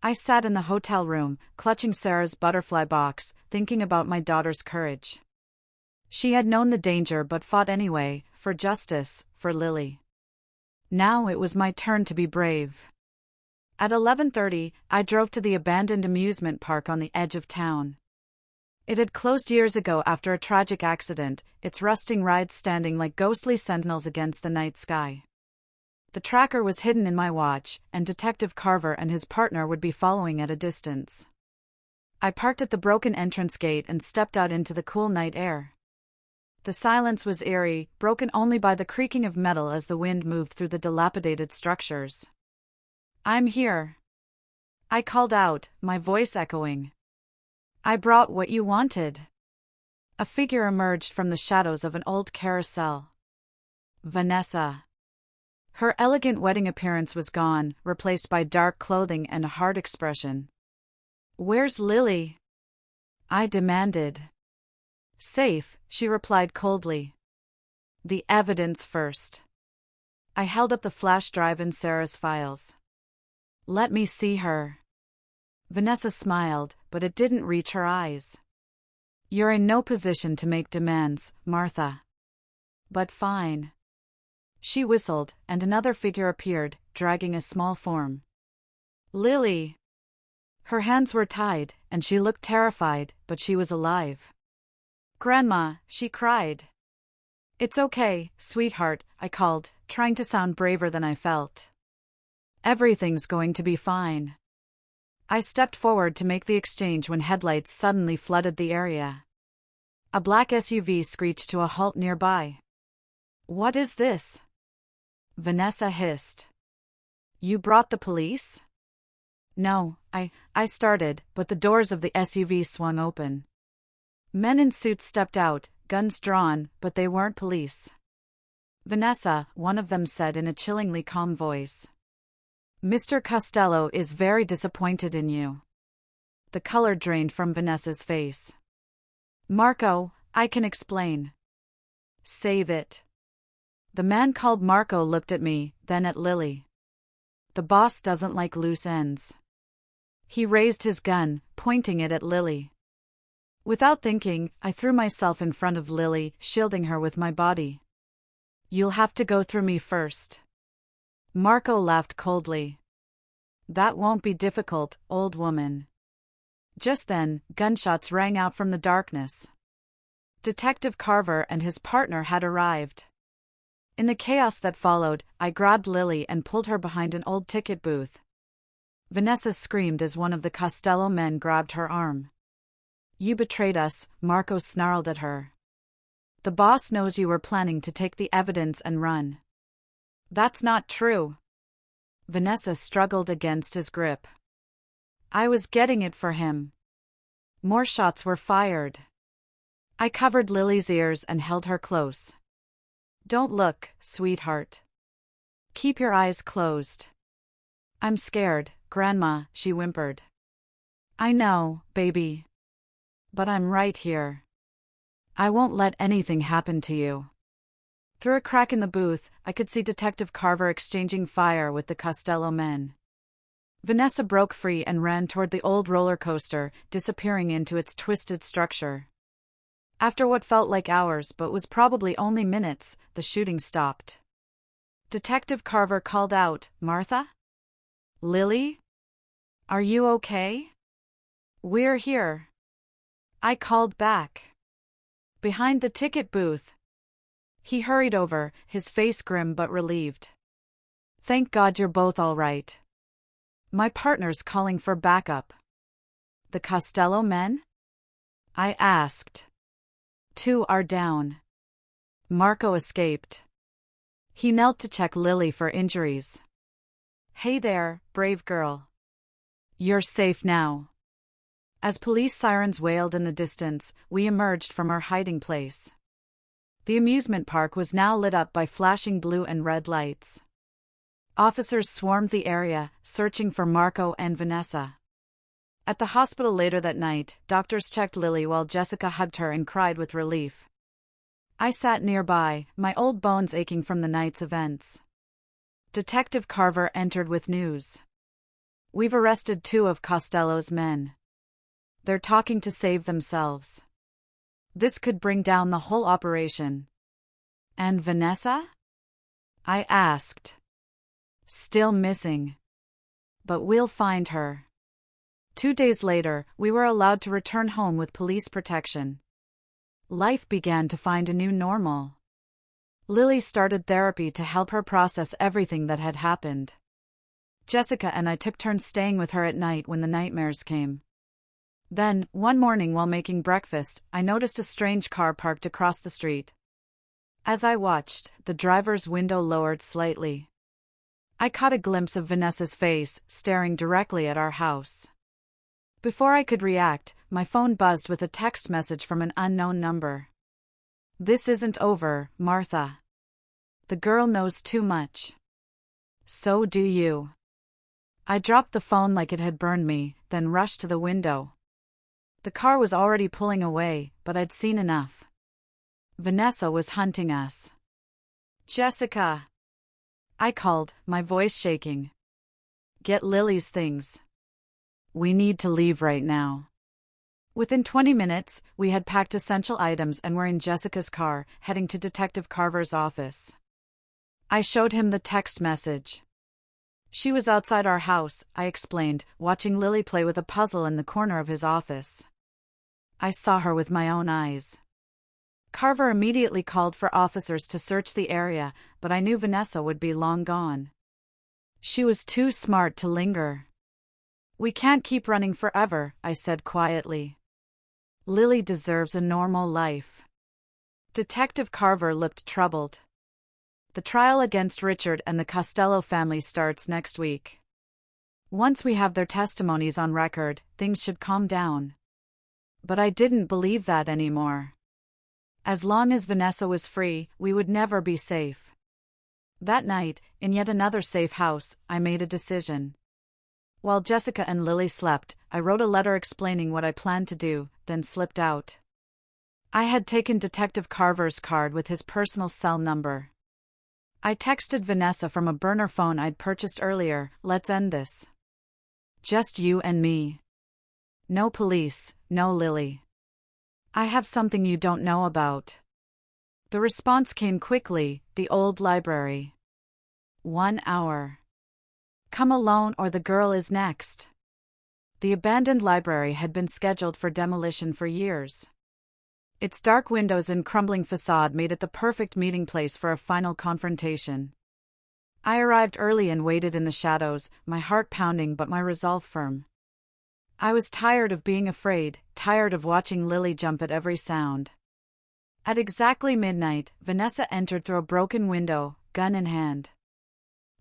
I sat in the hotel room, clutching Sarah's butterfly box, thinking about my daughter's courage. She had known the danger but fought anyway, for justice, for Lily. Now it was my turn to be brave. At 11:30, I drove to the abandoned amusement park on the edge of town. It had closed years ago after a tragic accident, its rusting rides standing like ghostly sentinels against the night sky. The tracker was hidden in my watch, and Detective Carver and his partner would be following at a distance. I parked at the broken entrance gate and stepped out into the cool night air. The silence was eerie, broken only by the creaking of metal as the wind moved through the dilapidated structures. I'm here. I called out, my voice echoing. I brought what you wanted. A figure emerged from the shadows of an old carousel. Vanessa. Her elegant wedding appearance was gone, replaced by dark clothing and a hard expression. Where's Lily? I demanded. Safe, she replied coldly. The evidence first. I held up the flash drive and Sarah's files. Let me see her. Vanessa smiled, but it didn't reach her eyes. You're in no position to make demands, Martha. But fine. She whistled, and another figure appeared, dragging a small form. Lily. Her hands were tied, and she looked terrified, but she was alive. Grandma, she cried. It's okay, sweetheart, I called, trying to sound braver than I felt. Everything's going to be fine. I stepped forward to make the exchange when headlights suddenly flooded the area. A black SUV screeched to a halt nearby. What is this? Vanessa hissed. You brought the police? No, I started, but the doors of the SUV swung open. Men in suits stepped out, guns drawn, but they weren't police. Vanessa, one of them said in a chillingly calm voice. Mr. Costello is very disappointed in you. The color drained from Vanessa's face. Marco, I can explain. Save it. The man called Marco looked at me, then at Lily. The boss doesn't like loose ends. He raised his gun, pointing it at Lily. Without thinking, I threw myself in front of Lily, shielding her with my body. You'll have to go through me first. Marco laughed coldly. That won't be difficult, old woman. Just then, gunshots rang out from the darkness. Detective Carver and his partner had arrived. In the chaos that followed, I grabbed Lily and pulled her behind an old ticket booth. Vanessa screamed as one of the Costello men grabbed her arm. You betrayed us, Marco snarled at her. The boss knows you were planning to take the evidence and run. That's not true. Vanessa struggled against his grip. I was getting it for him. More shots were fired. I covered Lily's ears and held her close. Don't look, sweetheart. Keep your eyes closed. I'm scared, Grandma, she whimpered. I know, baby. But I'm right here. I won't let anything happen to you. Through a crack in the booth, I could see Detective Carver exchanging fire with the Costello men. Vanessa broke free and ran toward the old roller coaster, disappearing into its twisted structure. After what felt like hours but was probably only minutes, the shooting stopped. Detective Carver called out, Martha? Lily? Are you okay? We're here. I called back. Behind the ticket booth. He hurried over, his face grim but relieved. Thank God you're both all right. My partner's calling for backup. The Costello men? I asked. 2 are down. Marco escaped. He knelt to check Lily for injuries. Hey there, brave girl. You're safe now. As police sirens wailed in the distance, we emerged from our hiding place. The amusement park was now lit up by flashing blue and red lights. Officers swarmed the area, searching for Marco and Vanessa. At the hospital later that night, doctors checked Lily while Jessica hugged her and cried with relief. I sat nearby, my old bones aching from the night's events. Detective Carver entered with news. We've arrested 2 of Costello's men. They're talking to save themselves. This could bring down the whole operation. And Vanessa? I asked. Still missing. But we'll find her. 2 days later, we were allowed to return home with police protection. Life began to find a new normal. Lily started therapy to help her process everything that had happened. Jessica and I took turns staying with her at night when the nightmares came. Then, one morning while making breakfast, I noticed a strange car parked across the street. As I watched, the driver's window lowered slightly. I caught a glimpse of Vanessa's face, staring directly at our house. Before I could react, my phone buzzed with a text message from an unknown number. This isn't over, Martha. The girl knows too much. So do you. I dropped the phone like it had burned me, then rushed to the window. The car was already pulling away, but I'd seen enough. Vanessa was hunting us. Jessica! I called, my voice shaking. Get Lily's things. We need to leave right now. Within 20 minutes, we had packed essential items and were in Jessica's car, heading to Detective Carver's office. I showed him the text message. She was outside our house, I explained, watching Lily play with a puzzle in the corner of his office. I saw her with my own eyes. Carver immediately called for officers to search the area, but I knew Vanessa would be long gone. She was too smart to linger. We can't keep running forever, I said quietly. Lily deserves a normal life. Detective Carver looked troubled. The trial against Richard and the Costello family starts next week. Once we have their testimonies on record, things should calm down. But I didn't believe that anymore. As long as Vanessa was free, we would never be safe. That night, in yet another safe house, I made a decision. While Jessica and Lily slept, I wrote a letter explaining what I planned to do, then slipped out. I had taken Detective Carver's card with his personal cell number. I texted Vanessa from a burner phone I'd purchased earlier, "Let's end this. Just you and me. No police, no Lily. I have something you don't know about." The response came quickly, "The old library. 1 hour. Come alone or the girl is next." The abandoned library had been scheduled for demolition for years. Its dark windows and crumbling facade made it the perfect meeting place for a final confrontation. I arrived early and waited in the shadows, my heart pounding but my resolve firm. I was tired of being afraid, tired of watching Lily jump at every sound. At exactly midnight, Vanessa entered through a broken window, gun in hand.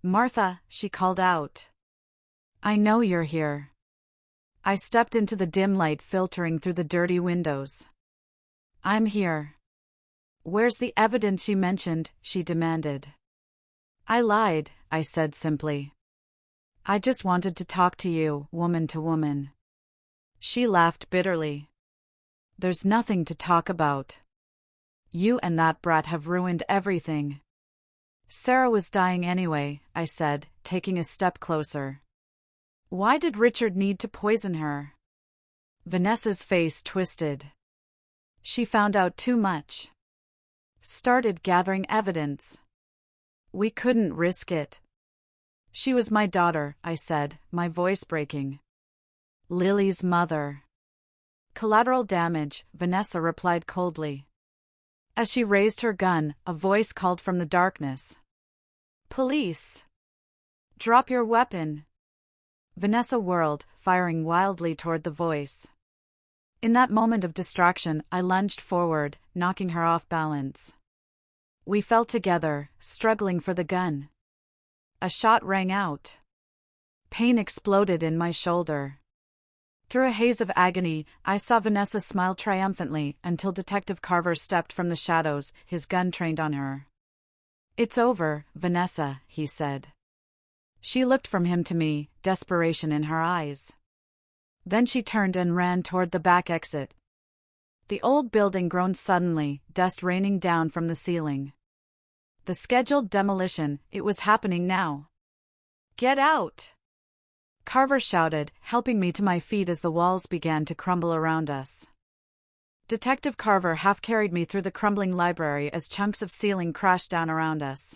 "Martha," she called out. "I know you're here." I stepped into the dim light filtering through the dirty windows. "I'm here." "Where's the evidence you mentioned?" she demanded. "I lied," I said simply. "I just wanted to talk to you, woman to woman." She laughed bitterly. "There's nothing to talk about. You and that brat have ruined everything." "Sarah was dying anyway," I said, taking a step closer. "Why did Richard need to poison her?" Vanessa's face twisted. "She found out too much. Started gathering evidence. We couldn't risk it." "She was my daughter," I said, my voice breaking. "Lily's mother." "Collateral damage," Vanessa replied coldly. As she raised her gun, a voice called from the darkness. "Police! Drop your weapon!" Vanessa whirled, firing wildly toward the voice. In that moment of distraction, I lunged forward, knocking her off balance. We fell together, struggling for the gun. A shot rang out. Pain exploded in my shoulder. Through a haze of agony, I saw Vanessa smile triumphantly until Detective Carver stepped from the shadows, his gun trained on her. "It's over, Vanessa," he said. She looked from him to me, desperation in her eyes. Then she turned and ran toward the back exit. The old building groaned suddenly, dust raining down from the ceiling. The scheduled demolition, it was happening now. "Get out!" Carver shouted, helping me to my feet as the walls began to crumble around us. Detective Carver half carried me through the crumbling library as chunks of ceiling crashed down around us.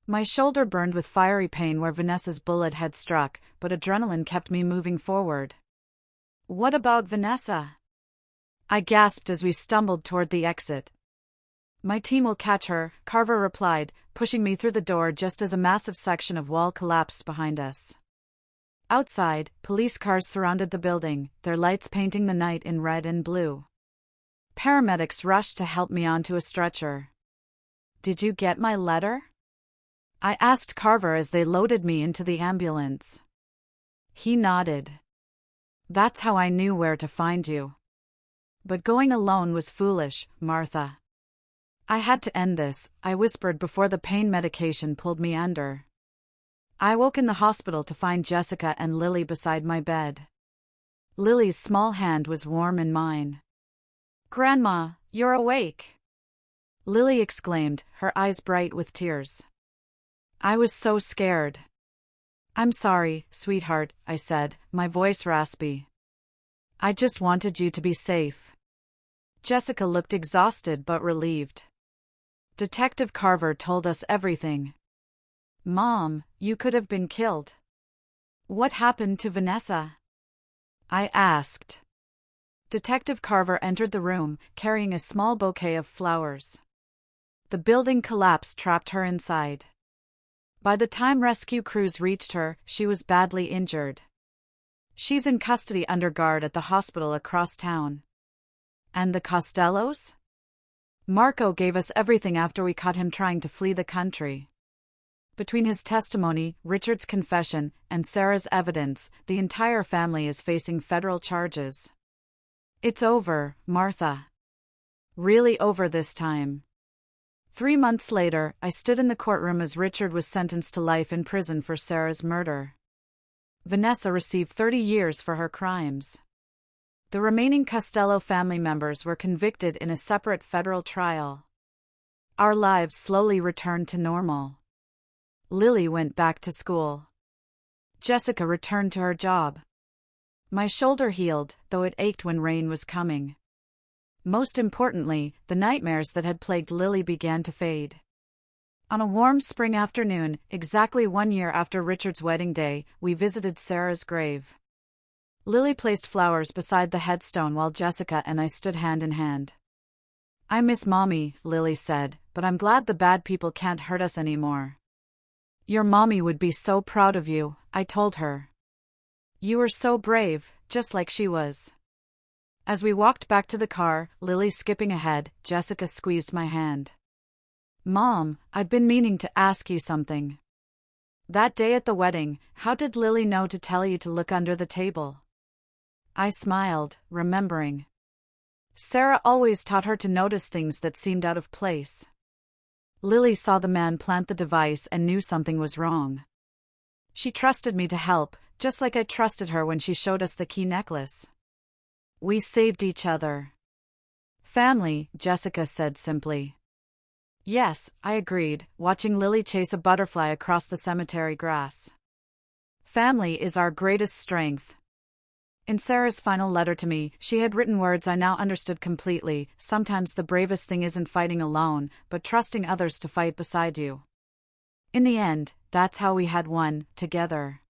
My shoulder burned with fiery pain where Vanessa's bullet had struck, but adrenaline kept me moving forward. "What about Vanessa?" I gasped as we stumbled toward the exit. "My team will catch her," Carver replied, pushing me through the door just as a massive section of wall collapsed behind us. Outside, police cars surrounded the building, their lights painting the night in red and blue. Paramedics rushed to help me onto a stretcher. "Did you get my letter?" I asked Carver as they loaded me into the ambulance. He nodded. "That's how I knew where to find you. But going alone was foolish, Martha. I had to end this," I whispered before the pain medication pulled me under. I woke in the hospital to find Jessica and Lily beside my bed. Lily's small hand was warm in mine. "Grandma, you're awake!" Lily exclaimed, her eyes bright with tears. I was so scared. I'm sorry, sweetheart, I said, my voice raspy. I just wanted you to be safe. Jessica looked exhausted but relieved. Detective Carver told us everything. Mom, you could have been killed. What happened to Vanessa? I asked. Detective Carver entered the room, carrying a small bouquet of flowers. The building collapse trapped her inside. By the time rescue crews reached her, she was badly injured. She's in custody under guard at the hospital across town. And the Costellos? Marco gave us everything after we caught him trying to flee the country. Between his testimony, Richard's confession, and Sarah's evidence, the entire family is facing federal charges. It's over, Martha. Really over this time. 3 months later, I stood in the courtroom as Richard was sentenced to life in prison for Sarah's murder. Vanessa received 30 years for her crimes. The remaining Costello family members were convicted in a separate federal trial. Our lives slowly returned to normal. Lily went back to school. Jessica returned to her job. My shoulder healed, though it ached when rain was coming. Most importantly, the nightmares that had plagued Lily began to fade. On a warm spring afternoon, exactly 1 year after Richard's wedding day, we visited Sarah's grave. Lily placed flowers beside the headstone while Jessica and I stood hand in hand. I miss Mommy, Lily said, but I'm glad the bad people can't hurt us anymore. Your mommy would be so proud of you, I told her. You were so brave, just like she was. As we walked back to the car, Lily skipping ahead, Jessica squeezed my hand. Mom, I've been meaning to ask you something. That day at the wedding, how did Lily know to tell you to look under the table? I smiled, remembering. Sarah always taught her to notice things that seemed out of place. Lily saw the man plant the device and knew something was wrong. She trusted me to help, just like I trusted her when she showed us the key necklace. We saved each other. Family, Jessica said simply. Yes, I agreed, watching Lily chase a butterfly across the cemetery grass. Family is our greatest strength. In Sarah's final letter to me, she had written words I now understood completely. Sometimes the bravest thing isn't fighting alone, but trusting others to fight beside you. In the end, that's how we had won, together.